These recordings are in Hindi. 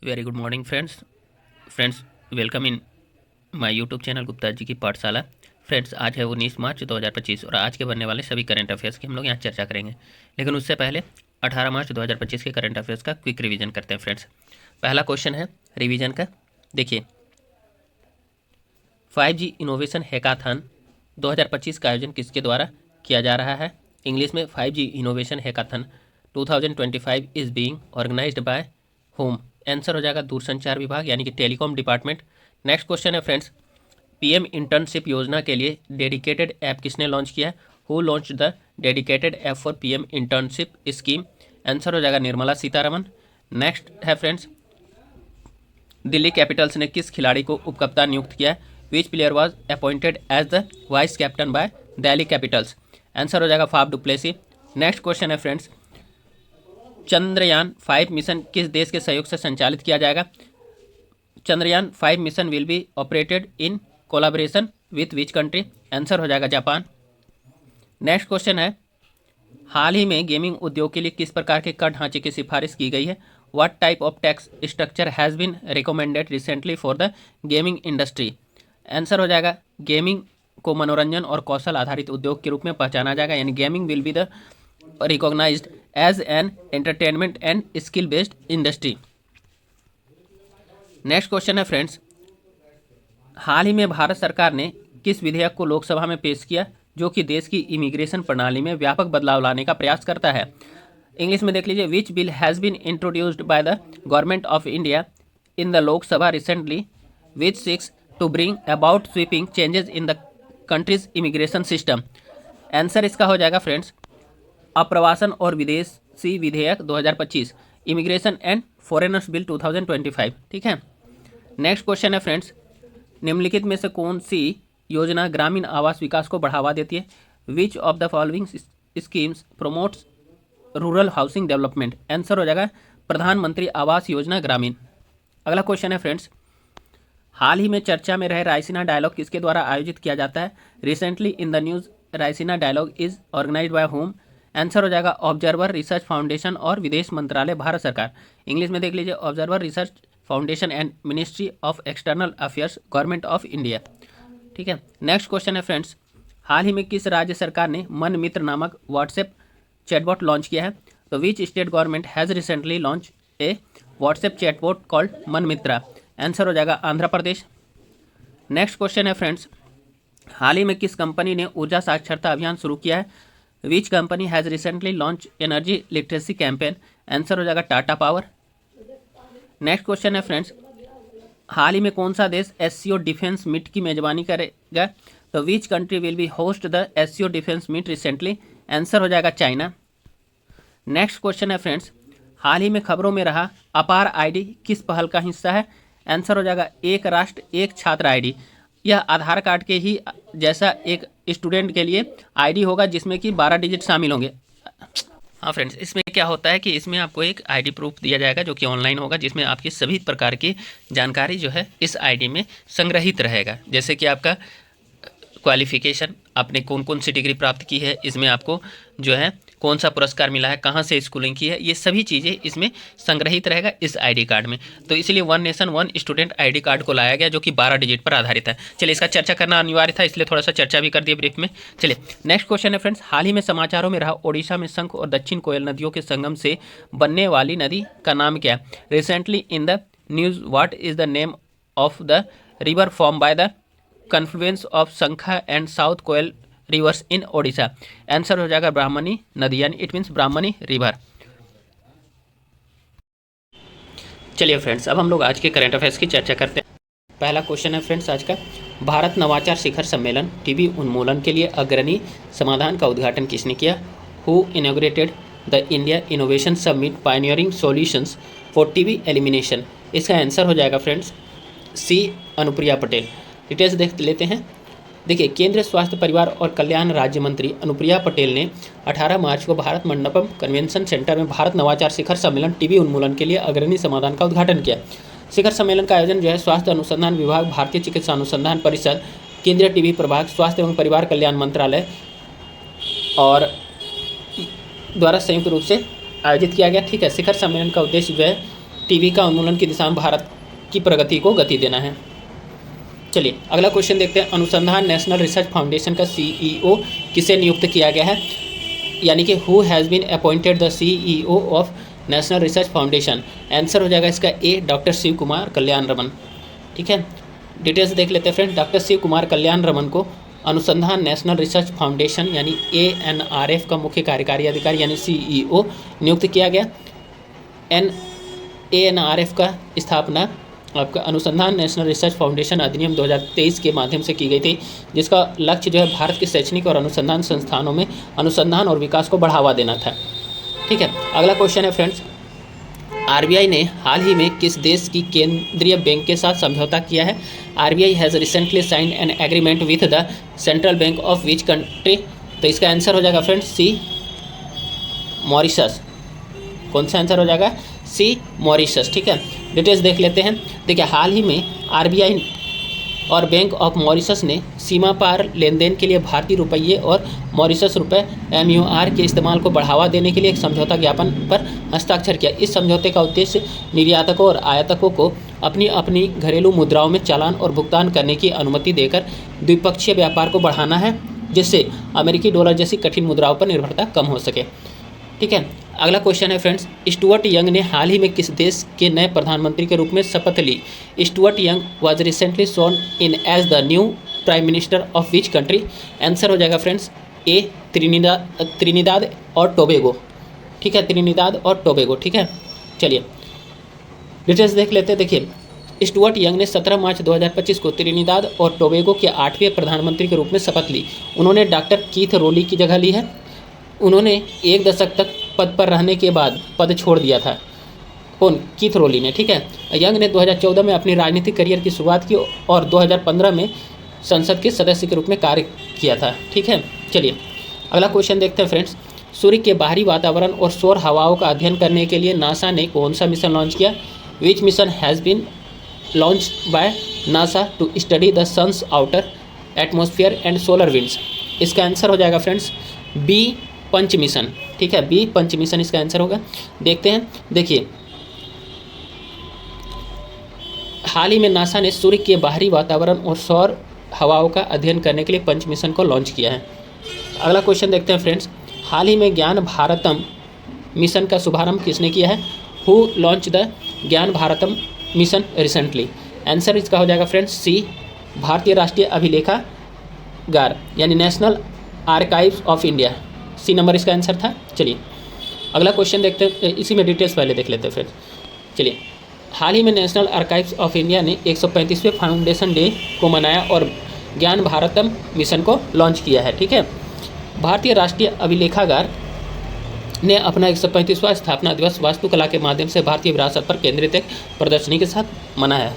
Very good morning friends welcome in my YouTube channel Gupta ji की पाठशाला। फ्रेंड्स आज है 19 मार्च 2025 और आज के बनने वाले सभी करंट अफेयर्स की हम लोग यहाँ चर्चा करेंगे। लेकिन उससे पहले 18 मार्च 2025 के करंट अफेयर्स का क्विक रिवीजन करते हैं। फ्रेंड्स पहला क्वेश्चन है रिवीजन का, देखिए 5G इनोवेशन हैकाथन 2025 का आयोजन किसके द्वारा किया जा रहा है? इंग्लिश में 5G innovation hackathon 2025 is being organised by whom? Answer हो जाएगा दूरसंचार विभाग यानी कि टेलीकॉम डिपार्टमेंट। नेक्स्ट क्वेश्चन है फ्रेंड्स, पीएम इंटर्नशिप योजना के लिए डेडिकेटेड ऐप किसने लॉन्च किया है? Who launch the dedicated app for PM internship scheme? Answer हो जाएगा निर्मला सीतारमन। नेक्स्ट है फ्रेंड्स, दिल्ली कैपिटल्स ने किस खिलाड़ी को उपकप्तान नियुक्त किया है? Which player was appointed as the vice captain by Delhi Capitals? Answer हो जाएगा फाफ डुप्लेसी। नेक्स्ट क्वेश्चन है फ्रेंड्स, चंद्रयान 5 मिशन किस देश के सहयोग से संचालित किया जाएगा? Chandrayaan 5 mission will be operated in collaboration with which country? Answer हो जाएगा जापान। नेक्स्ट क्वेश्चन है, हाल ही में गेमिंग उद्योग के लिए किस प्रकार के कर ढांचे की सिफारिश की गई है? What type of tax structure has been recommended recently for the gaming industry? Answer हो जाएगा गेमिंग को मनोरंजन और कौशल आधारित उद्योग के रूप में पहचाना जाएगा, यानी gaming will be the recognised as an entertainment and skill based industry. Next question है फ्रेंड्स, हाल ही में भारत सरकार ने किस विधेयक को लोकसभा में पेश किया जो कि देश की इमिग्रेशन प्रणाली में व्यापक बदलाव लाने का प्रयास करता है? इंग्लिश में देख लीजिए, which bill has been introduced by the government of India in the Lok Sabha recently which seeks to bring about sweeping changes in the country's immigration system? Answer इसका हो जाएगा फ्रेंड्स अप्रवासन और विदेशी विधेयक 2025, इमिग्रेशन एंड फॉरेनर्स बिल 2025। ठीक है। नेक्स्ट क्वेश्चन है फ्रेंड्स, निम्नलिखित में से कौन सी योजना ग्रामीण आवास विकास को बढ़ावा देती है? Which of the following schemes promotes rural housing development? Answer हो जाएगा प्रधानमंत्री आवास योजना ग्रामीण। अगला क्वेश्चन है फ्रेंड्स, हाल ही में चर्चा में रहे रायसीना डायलॉग किसके द्वारा आयोजित किया जाता है? Recently in the news Raisina dialogue is organised by whom? Answer हो जाएगा ऑब्जर्वर रिसर्च फाउंडेशन और विदेश मंत्रालय भारत सरकार। इंग्लिश में देख लीजिए, observer research foundation and ministry of external affairs government of India. ठीक है। नेक्स्ट क्वेश्चन है फ्रेंड्स, हाल ही में किस राज्य सरकार ने मन मित्र नामक व्हाट्सएप चैटबॉट लॉन्च किया है? तो which state government has recently launch a WhatsApp chatbot called मन मित्रा? आंसर हो जाएगा आंध्र प्रदेश। नेक्स्ट क्वेश्चन है फ्रेंड्स, हाल ही में किस कंपनी ने ऊर्जा साक्षरता अभियान शुरू किया है? Which company has recently launch energy literacy campaign? Answer हो जाएगा टाटा पावर। नेक्स्ट क्वेश्चन है फ्रेंड्स, हाल ही में कौन सा देश एससीओ डिफेंस मीट की मेजबानी करेगा? तो which country will be host the SCO defence meet recently? Answer हो जाएगा चाइना। नेक्स्ट क्वेश्चन है फ्रेंड्स, हाल ही में खबरों में रहा अपार आईडी किस पहल का हिस्सा है? आंसर हो जाएगा एक राष्ट्र एक छात्र आईडी। यह आधार कार्ड के ही जैसा एक स्टूडेंट के लिए आईडी होगा जिसमें कि 12 डिजिट शामिल होंगे। हाँ फ्रेंड्स, इसमें क्या होता है कि इसमें आपको एक आईडी प्रूफ दिया जाएगा जो कि ऑनलाइन होगा, जिसमें आपकी सभी प्रकार की जानकारी जो है इस आईडी में संग्रहित रहेगा। जैसे कि आपका क्वालिफिकेशन, आपने कौन कौन सी डिग्री प्राप्त की है, इसमें आपको जो है कौन सा पुरस्कार मिला है, कहाँ से स्कूलिंग की है, ये सभी चीज़ें इसमें संग्रहित रहेगा इस आईडी कार्ड में। तो इसलिए one nation one student ID card को लाया गया जो कि 12 डिजिट पर आधारित है। चलिए, इसका चर्चा करना अनिवार्य था इसलिए थोड़ा सा चर्चा भी कर दिए ब्रीफ में। चलिए नेक्स्ट क्वेश्चन है फ्रेंड्स, हाल ही में समाचारों में रहा ओडिशा में शंख और दक्षिण कोयल नदियों के संगम से बनने वाली नदी का नाम क्या है? Recently in the news what is the name of the river form by the confluence of Shankha and south Koel rivers in Odisha? Answer हो जाएगा ब्राह्मणी नदी, यानी इट मीन्स ब्राह्मणी रिवर। चलिए फ्रेंड्स, अब हम लोग आज के करंट अफेयर्स की चर्चा करते हैं। पहला क्वेश्चन है फ्रेंड्स आज का, भारत नवाचार शिखर सम्मेलन टीबी उन्मूलन के लिए अग्रणी समाधान का उद्घाटन किसने किया? Who inaugurated the India innovation summit pioneering solutions for TB elimination? इसका आंसर हो जाएगा फ्रेंड्स सी अनुप्रिया पटेल। डिटेल्स देख लेते हैं। देखिए, केंद्रीय स्वास्थ्य परिवार और कल्याण राज्य मंत्री अनुप्रिया पटेल ने 18 मार्च को भारत मंडपम कन्वेंशन सेंटर में भारत नवाचार शिखर सम्मेलन टीबी उन्मूलन के लिए अग्रणी समाधान का उद्घाटन किया। शिखर सम्मेलन का आयोजन जो है स्वास्थ्य अनुसंधान विभाग, भारतीय चिकित्सा अनुसंधान परिषद, केंद्रीय टीबी प्रभाग, स्वास्थ्य एवं परिवार कल्याण मंत्रालय और द्वारा संयुक्त रूप से आयोजित किया गया। ठीक है। शिखर सम्मेलन का उद्देश्य जो है टीबी का उन्मूलन की दिशा में भारत की प्रगति को गति देना है। चलिए अगला क्वेश्चन देखते हैं। अनुसंधान नेशनल रिसर्च फाउंडेशन का CEO किसे नियुक्त किया गया है, यानी कि who has been appointed the CEO of national research foundation. Answer हो जाएगा इसका A, doctor Shivakumar Kalyanaraman. ठीक है, डिटेल्स देख लेते हैं friend. Doctor Shivakumar Kalyanaraman को अनुसंधान नेशनल रिसर्च फाउंडेशन यानी ANRF का मुख्य कार्यकारी अधिकारी यानी CEO नियुक्त किया गया। ANRF का स्थापना आपका अनुसंधान नेशनल रिसर्च फाउंडेशन अधिनियम 2023 के माध्यम से की गई थी, जिसका लक्ष्य जो है भारत के शैक्षणिक और अनुसंधान संस्थानों में अनुसंधान और विकास को बढ़ावा देना था। ठीक है, अगला क्वेश्चन है फ्रेंड्स। RBI ने हाल ही में किस देश की केंद्रीय बैंक के साथ समझौता किया है। RBI has recently signed an agreement with the central bank of which country. तो इसका आंसर हो जाएगा फ्रेंड्स सी, मॉरिशस। कौन सा आंसर हो जाएगा? सी, मॉरिशस। ठीक है, डिटेल्स देख लेते हैं। देखिए हाल ही में RBI और बैंक ऑफ मॉरिशस ने सीमा पार लेन देन के लिए भारतीय रुपये और मॉरिशस रुपये MUR के इस्तेमाल को बढ़ावा देने के लिए एक समझौता ज्ञापन पर हस्ताक्षर किया। इस समझौते का उद्देश्य निर्यातकों और आयातकों को अपनी अपनी घरेलू मुद्राओं में चालान और भुगतान करने की अनुमति देकर द्विपक्षीय व्यापार को बढ़ाना है, जिससे अमेरिकी डॉलर जैसी कठिन मुद्राओं पर निर्भरता कम हो सके। ठीक है, अगला क्वेश्चन है फ्रेंड्स। स्टुअर्ट यंग ने हाल ही में किस देश के नए प्रधानमंत्री के रूप में शपथ ली। Stuart Young was recently sworn in as the new prime minister of which country. Answer हो जाएगा फ्रेंड्स ए, त्रिनिदाद और टोबेगो। ठीक है, त्रिनिदाद और टोबेगो। ठीक है, चलिए डिटेल्स देख लेते हैं। देखिए स्टुअर्ट यंग ने 17 मार्च 2025 को त्रिनिदाद और टोबेगो के 8वें प्रधानमंत्री के रूप में शपथ ली। उन्होंने डॉक्टर कीथ रोली की जगह ली है। उन्होंने 1 दशक तक पद पर रहने के बाद पद छोड़ दिया था। कौन? कीथ रोली ने। ठीक है, यंग ने 2014 में अपनी राजनीतिक करियर की शुरुआत की और 2015 में संसद के सदस्य के रूप में कार्य किया था। ठीक है, चलिए अगला क्वेश्चन देखते हैं फ्रेंड्स। सूर्य के बाहरी वातावरण और सौर हवाओं का अध्ययन करने के लिए नासा ने कौन सा मिशन लॉन्च किया। Which mission has been launch by NASA to study the sun's outer atmosphere and solar winds. इसका आंसर हो जाएगा फ्रेंड्स बी, पंच मिशन। ठीक है, बी, पंच मिशन इसका आंसर होगा। देखते हैं। देखिए हाल ही में नासा ने सूर्य के बाहरी वातावरण और सौर हवाओं का अध्ययन करने के लिए पंच मिशन को लॉन्च किया है। अगला क्वेश्चन देखते हैं फ्रेंड्स। हाल ही में ज्ञान भारतम मिशन का शुभारंभ किसने किया है। हु लॉन्च द ज्ञान भारतम मिशन रिसेंटली। आंसर इसका हो जाएगा फ्रेंड्स सी, भारतीय राष्ट्रीय अभिलेखागार यानी national archives of India. C number इसका आंसर था। चलिए अगला क्वेश्चन देखते हैं, इसी में डिटेल्स पहले देख लेते हैं फ्रेंड्स। चलिए हाल ही में नेशनल आर्काइव्स ऑफ इंडिया ने 135वें फाउंडेशन डे को मनाया और ज्ञान भारतम मिशन को लॉन्च किया है। ठीक है, भारतीय राष्ट्रीय अभिलेखागार ने अपना 135वां स्थापना दिवस वास्तुकला के माध्यम से भारतीय विरासत पर केंद्रित एक प्रदर्शनी के साथ मनाया है।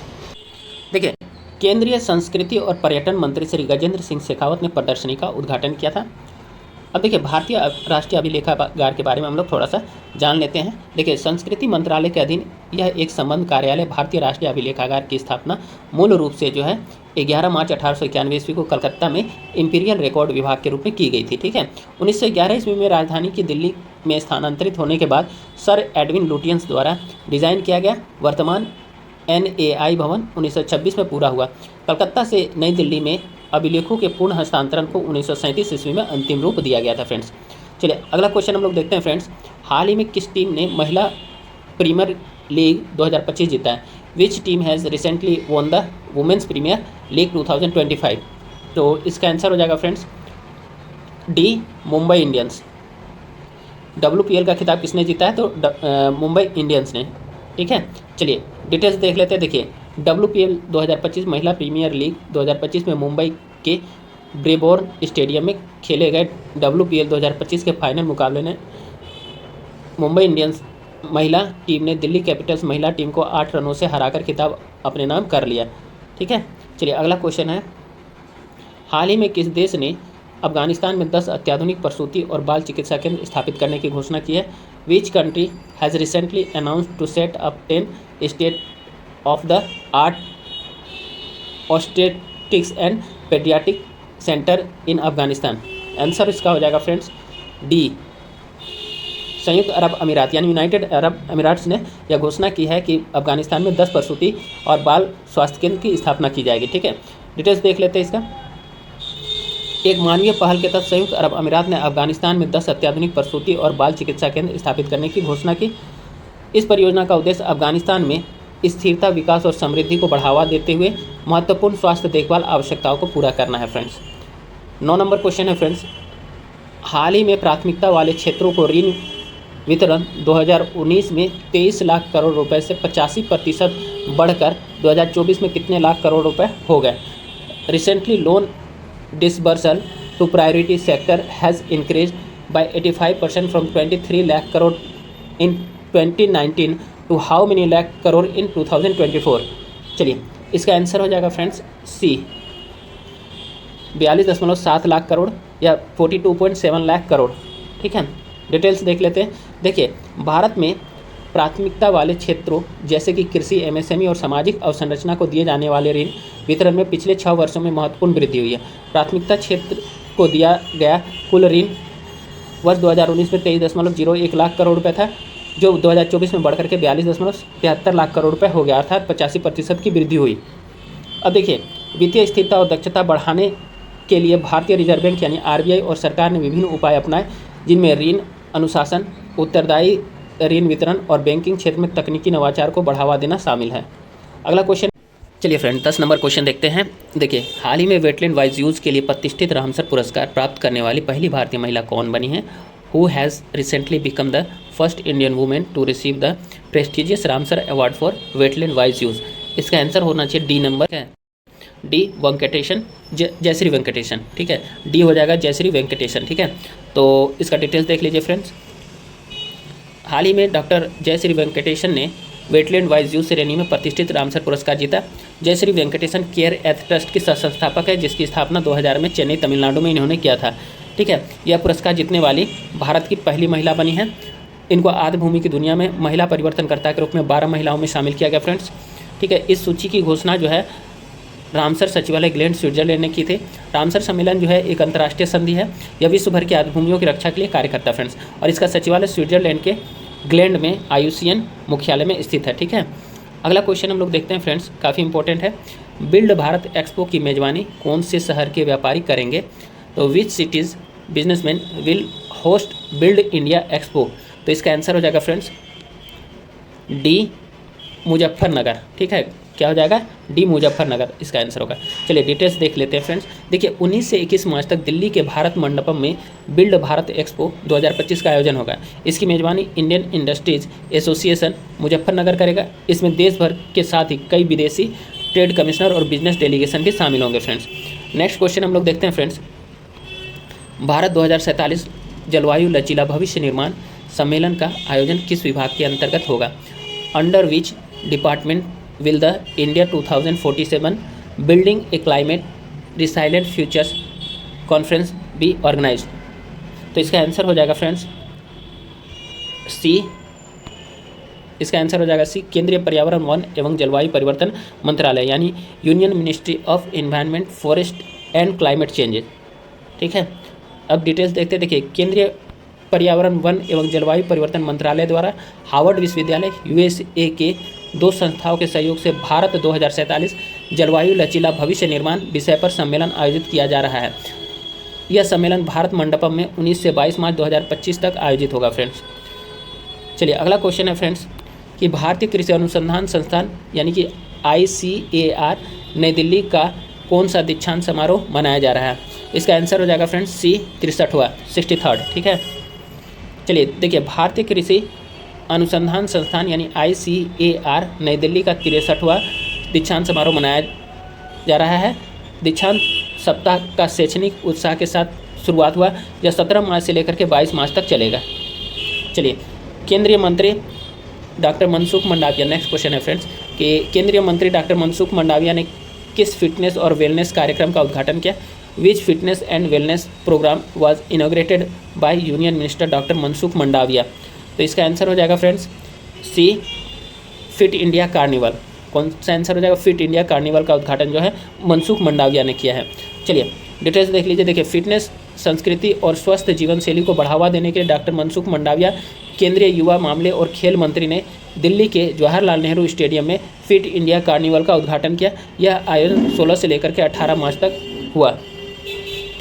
देखिए केंद्रीय संस्कृति और पर्यटन मंत्री श्री गजेंद्र सिंह शेखावत ने प्रदर्शनी का उद्घाटन किया था। अब देखिए भारतीय राष्ट्रीय अभिलेखागार के बारे में हम लोग थोड़ा सा जान लेते हैं। देखिए संस्कृति मंत्रालय के अधीन यह एक संबंध कार्यालय भारतीय राष्ट्रीय अभिलेखागार की स्थापना मूल रूप से जो है 11 मार्च 1891 ईस्वी को कलकत्ता में इंपीरियल रिकॉर्ड विभाग के रूप में की गई थी। ठीक है, 1911 ईस्वी में राजधानी की दिल्ली में स्थानांतरित होने के बाद सर एडविन लुटियंस द्वारा डिज़ाइन किया गया वर्तमान NAI भवन 1926 में पूरा हुआ। कलकत्ता से नई दिल्ली में अभिलेखों के पूर्ण हस्तांतरण को 1937 ईस्वी में अंतिम रूप दिया गया था फ्रेंड्स। चलिए अगला क्वेश्चन हम लोग देखते हैं फ्रेंड्स। हाल ही में किस टीम ने महिला प्रीमियर लीग 2025 जीता है। Which team has recently won the women's premiere league 2025। तो इसका आंसर हो जाएगा friends D, Mumbai Indians. WPL का खिताब किसने जीता है, तो मुंबई इंडियंस ने। ठीक है, चलिए डिटेल्स देख लेते हैं। देखिए WPL 2025 महिला प्रीमियर लीग 2025 में मुंबई के ब्रेबोर्न स्टेडियम में खेले गए WPL 2025 के फाइनल मुकाबले ने मुंबई इंडियंस महिला टीम ने दिल्ली कैपिटल्स महिला टीम को 8 रनों से हराकर खिताब अपने नाम कर लिया। ठीक है, चलिए अगला क्वेश्चन है। हाल ही में किस देश ने अफगानिस्तान में 10 अत्याधुनिक प्रसूति और बाल चिकित्सा केंद्र स्थापित करने की घोषणा की है। Which country has recently announced to set up 10 state of the art orthotics and paediatric centre in Afghanistan. Answer इसका हो जाएगा फ्रेंड्स डी, संयुक्त अरब अमीरात यानी यूनाइटेड अरब अमीराट्स ने यह घोषणा की है कि अफगानिस्तान में 10 प्रसूति और बाल स्वास्थ्य केंद्र की स्थापना की जाएगी। ठीक है, डिटेल्स देख लेते हैं इसका। एक मानवीय पहल के तहत संयुक्त अरब अमीरात ने अफगानिस्तान में 10 अत्याधुनिक प्रसूति और बाल चिकित्सा केंद्र स्थापित करने की घोषणा की। इस परियोजना का उद्देश्य अफगानिस्तान में स्थिरता, विकास और समृद्धि को बढ़ावा देते हुए महत्वपूर्ण स्वास्थ्य देखभाल आवश्यकताओं को पूरा करना है फ्रेंड्स। 9 नंबर क्वेश्चन है फ्रेंड्स, हाल ही में प्राथमिकता वाले क्षेत्रों को ऋण वितरण 2019 में 23 लाख करोड़ रुपए से 85% बढ़कर 2024 में कितने लाख करोड़ रुपए हो गए। Recently loan disbursal to priority sector has increased by 85% from 23 lakh crore in 2019 to how many lakh crore in 2024। चलिए इसका आंसर हो जाएगा फ्रेंड्स सी, 42.7 लाख करोड़ या 42.7 लाख करोड़। ठीक है, डिटेल्स देख लेते हैं। देखिए, भारत में प्राथमिकता वाले क्षेत्रों जैसे कि कृषि, एमएसएमई और सामाजिक अवसंरचना को दिए जाने वाले ऋण वितरण में पिछले 6 वर्षों में महत्वपूर्ण वृद्धि हुई है। प्राथमिकता क्षेत्र को दिया गया कुल ऋण वर्ष 2019 में 23.01 लाख करोड़ रुपए था, जो 2024 में बढ़कर के 42.73 लाख करोड़ रुपए हो गया, अर्थात 85% की वृद्धि हुई। अब देखिए, वित्तीय स्थिरता और दक्षता बढ़ाने के लिए भारतीय रिजर्व बैंक यानी आरबीआई और सरकार ने विभिन्न उपाय अपनाए, जिनमें ऋण अनुशासन, उत्तरदायी ऋण वितरण और बैंकिंग क्षेत्र में तकनीकी नवाचार को बढ़ावा देना शामिल है। अगला क्वेश्चन, चलिए फ्रेंड 10 नंबर क्वेश्चन देखते हैं। देखिए, हाल ही में वेटलैंड वाइज यूज के लिए प्रतिष्ठित रामसर पुरस्कार प्राप्त करने वाली पहली भारतीय महिला कौन बनी है। Who has recently become the first Indian women to receive the prestigious Ramsar award for wetland wise use. इसका आंसर होना चाहिए डी नंबर है, डी वेंकटेशन, जयश्री वेंकटेशन। ठीक है, डी हो जाएगा जयश्री वेंकटेशन। ठीक है, तो इसका डिटेल्स देख लीजिए फ्रेंड्स। हाल ही में डॉक्टर जयश्री वेंकटेशन ने वेटलैंड वाइज यूज श्रेणी में प्रतिष्ठित रामसर पुरस्कार जीता। जयश्री वेंकटेशन केयर एथ ट्रस्ट की संस्थापक है, जिसकी स्थापना 2000 में चेन्नई, तमिलनाडु में इन्होंने किया था। ठीक है, यह पुरस्कार जीतने वाली भारत की पहली महिला बनी है। इनको आदि भूमि की दुनिया में महिला परिवर्तनकर्ता के रूप में 12 महिलाओं में शामिल किया गया फ्रेंड्स। ठीक है, इस सूची की घोषणा जो है रामसर सचिवालय ग्लैंड, स्विट्जरलैंड ने की थी। रामसर सम्मेलन जो है एक अंतर्राष्ट्रीय संधि है, यह विश्व भर की आदि भूमियों की रक्षा के लिए कार्य करता है फ्रेंड्स, और इसका सचिवालय स्विट्जरलैंड के ग्लैंड में IUCN मुख्यालय में स्थित है। ठीक है, अगला क्वेश्चन हम लोग देखते हैं फ्रेंड्स, काफ़ी इंपॉर्टेंट है। बिल्ड भारत एक्सपो की मेजबानी कौन से शहर के व्यापारी करेंगे। तो which city's businessman will host Build India Expo. तो इसका आंसर हो जाएगा फ्रेंड्स डी, मुजफ्फरनगर। ठीक है, क्या हो जाएगा, डी मुजफ्फरनगर इसका आंसर होगा। चलिए डिटेल्स देख लेते हैं फ्रेंड्स। देखिए, 19 से 21 मार्च तक दिल्ली के भारत मंडपम में बिल्ड भारत एक्सपो 2025 का आयोजन होगा। इसकी मेजबानी इंडियन इंडस्ट्रीज एसोसिएशन मुजफ्फरनगर करेगा। इसमें देश भर के साथ ही कई विदेशी ट्रेड कमिश्नर और बिजनेस डेलीगेशन भी शामिल होंगे फ्रेंड्स। नेक्स्ट क्वेश्चन हम लोग देखते हैं फ्रेंड्स, भारत 2047 जलवायु लचीला भविष्य निर्माण सम्मेलन का आयोजन किस विभाग के अंतर्गत होगा। Under which department will the India 2047 Building a Climate Resilient Futures Conference be organized। तो इसका आंसर हो जाएगा फ्रेंड्स सी, इसका आंसर हो जाएगा सी, केंद्रीय पर्यावरण, वन एवं जलवायु परिवर्तन मंत्रालय यानी union ministry of environment, forest and climate changes. ठीक है, अब डिटेल्स देखते हैं। देखिए, केंद्रीय पर्यावरण, वन एवं जलवायु परिवर्तन मंत्रालय द्वारा हार्वर्ड विश्वविद्यालय USA के 2 संस्थाओं के सहयोग से भारत 2047 जलवायु लचीला भविष्य निर्माण विषय पर सम्मेलन आयोजित किया जा रहा है। यह सम्मेलन भारत मंडपम में 19 से 22 मार्च 2025 तक आयोजित होगा फ्रेंड्स। चलिए अगला क्वेश्चन है फ्रेंड्स कि भारतीय कृषि अनुसंधान संस्थान यानी कि ICAR नई दिल्ली का कौन सा दीक्षांत समारोह मनाया जा रहा है। इसका आंसर हो जाएगा फ्रेंड्स सी, 63वां, 63rd। ठीक है, चलिए देखिए, भारतीय कृषि अनुसंधान संस्थान यानी ICAR नई दिल्ली का 63वां दीक्षांत समारोह मनाया जा रहा है। दीक्षांत सप्ताह का शैक्षणिक उत्साह के साथ शुरुआत हुआ, यह 17 मार्च से लेकर के 22 मार्च तक चलेगा। चलिए, केंद्रीय मंत्री doctor Mansukh Mandaviya, next question है फ्रेंड्स कि केंद्रीय मंत्री डॉक्टर मनसुख मंडाविया ने किस फिटनेस और वेलनेस कार्यक्रम का उद्घाटन किया। Which fitness and wellness programme was inaugurated by union minister doctor Mansukh Mandaviya. तो इसका आंसर हो जाएगा friends C, Fit India Carnival. कौन सा आंसर हो जाएगा, फिट इंडिया कार्निवल का उद्घाटन जो है मनसुख मंडाविया ने किया है। चलिए डिटेल्स देख लीजिए। देखिए, फिटनेस, संस्कृति और स्वस्थ जीवन शैली को बढ़ावा देने के लिए डॉक्टर मनसुख मंडाविया केंद्रीय युवा मामले और खेल मंत्री ने दिल्ली के जवाहरलाल नेहरू स्टेडियम में फिट इंडिया कार्निवल का उद्घाटन किया। यह आयोजन 16 से लेकर के 18 मार्च तक हुआ।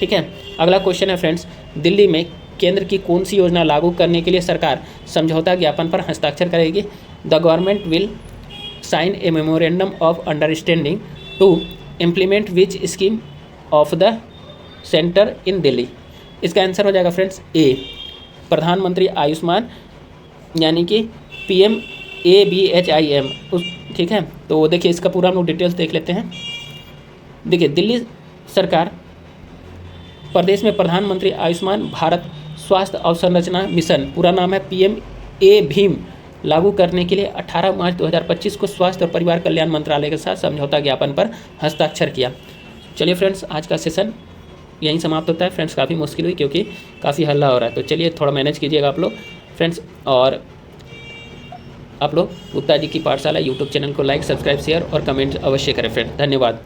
ठीक है, अगला क्वेश्चन है फ्रेंड्स, दिल्ली में केंद्र की कौन सी योजना लागू करने के लिए सरकार समझौता ज्ञापन पर हस्ताक्षर करेगी? The government will sign a memorandum of understanding to implement which scheme of the centre in Delhi. इसका आंसर हो जाएगा फ्रेंड्स ए, प्रधानमंत्री आयुष्मान, यानी कि PMABHIM। ठीक है, तो देखिए इसका पूरा हम लोग डिटेल्स देख लेते हैं। देखिए दिल्ली सरकार प्रदेश में प्रधानमंत्री आयुष्मान भारत स्वास्थ्य अवसंरचना मिशन, पूरा नाम है PMABHIM, लागू करने के लिए 18 मार्च 2025 को स्वास्थ्य और परिवार कल्याण मंत्रालय के साथ समझौता ज्ञापन पर हस्ताक्षर किया। चलिए फ्रेंड्स, आज का सेशन यहीं समाप्त होता है। फ्रेंड्स काफ़ी मुश्किल हुई क्योंकि काफ़ी हल्ला हो रहा है, तो चलिए थोड़ा मैनेज कीजिएगा आप लोग फ्रेंड्स। और आप लोग गुप्ता जी की पाठशाला यूट्यूब चैनल को लाइक, सब्सक्राइब, शेयर और कमेंट अवश्य करें फ्रेंड्स। धन्यवाद।